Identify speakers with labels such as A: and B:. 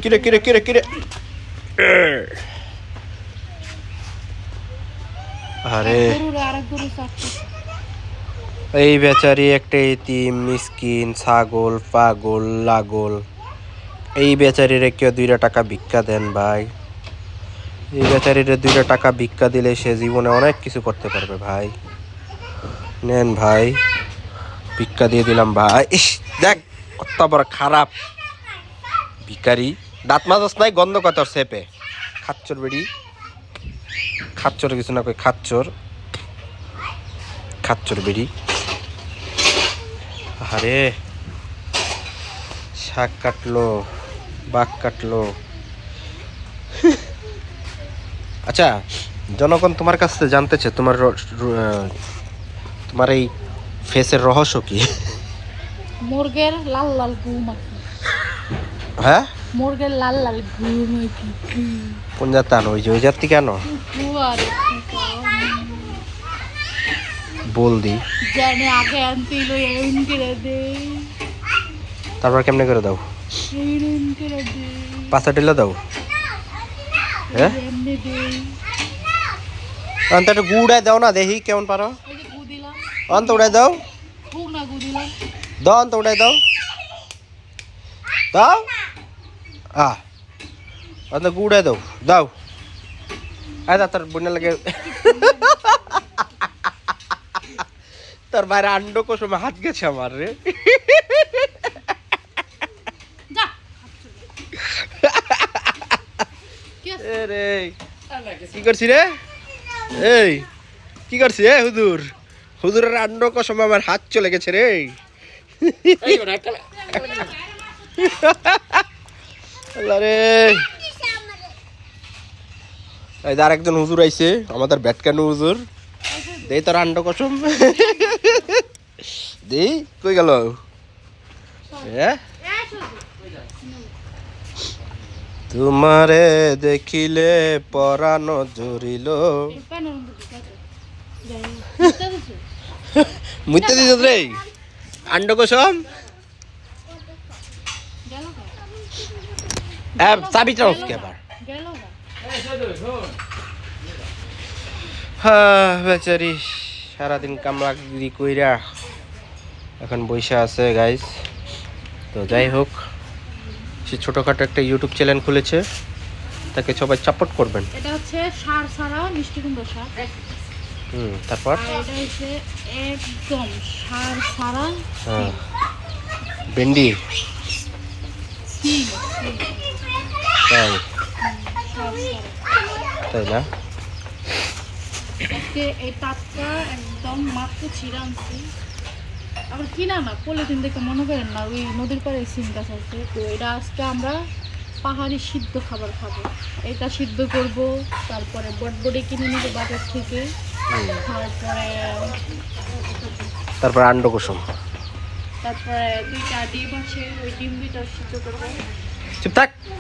A: কিরে কিরে কিরে কিরে আরে এই বেচারি একটা এতিম মিসকিন ছাগল পাগল লাগল এই বেচারিরে কেউ 2 টাকা ভিক্ষা দেন ভাই এই বেচারিরে 2 টাকা ভিক্ষা দিলে সে জীবনে অনেক কিছু করতে পারবে ভাই নেন ভাই ভিক্ষা দিয়ে দিলাম ভাই ইস দেখ কত বড় খারাপ ভিখারি দাঁত মাজস নাই গন্ধ কত সেপে খাচ্চর বেড়ি খাচ্চর কিছু না কই খাচ্চর বেড়ি আরে শাক কাটলো বাঘ কাটলো আচ্ছা জনগণ তোমার কাছে জানতেছে তোমার এই ফেসের রহস্য কি
B: মুরগের লাল লাল ঘুম
A: হ্যাঁ
B: মুরগের লাল লাল ঘুম
A: কোন জাত আনো ওই জাতি কেন বল দি
B: জানে আগে আনতে লই এরন করে দে
A: তারপর কেমনে করে দাও
B: এরন করে দে
A: পাঁচটা টিলা দাও হ্যাঁ
B: এমনি দে
A: অন্ত একটু গুড়ায় দাও না দেখি কেমন পারো
B: এই যে গু দিলাম
A: অন্ত উড়াই দাও
B: ফুক না গু দিলাম
A: দাও অন্ত উড়াই দাও দাও অন্ত গুড়ায় দাও দাও আয় তার বন্যা লাগে তোর বাইরে আন্ড কোসমে হাত গেছে আমার রে
B: যা
A: রে কি করছি রে এই কি করছি রে হুজুরের আন্ড কোসমে আমার হাত চলে গেছে রে আল্লাহ রে এই আর একজন হুজুর আইছে আমাদের ব্যাটকানো হুজুর দেই তোর আন্ড কসম দেই কই গেল তোমারে দেখিলে পরানো জুরিল মুইতে দিছ রে আন্ড কসম চাবিটা ওকে আবার হ্যাঁ বেচারি সারাদিন কামলাগিরি কইরা এখন বইসা আছে গাইস তো যাই হোক সে ছোটখাটো একটা ইউটিউব চ্যানেল খুলেছে তাকে সবাই সাপোর্ট করবেন
B: এটা হচ্ছে সার সারা মিষ্টি কুমড়া শাক
A: তারপর
B: এটা হচ্ছে একদম সার সারা
A: হ্যাঁ ভেন্ডি তাই তাই না
B: আজকে এই টাটকা একদম মাত্র ছিঁড়ে আনছি আবার কিনা না পলিথিন দেখে মনে করেন না ওই নদীর পাড়ে সিম গাছ আছে তো এটা আজকে আমরা পাহাড়ি সিদ্ধ খাবার খাবো এটা সিদ্ধ করব তারপরে বটবডি কিনে নিব বাজার থেকে
A: তারপরে আন্ড কুসুম
B: তারপরে 2টা ডিম আছে ওই ডিম 2টা সিদ্ধ করবো
A: চুপ থাক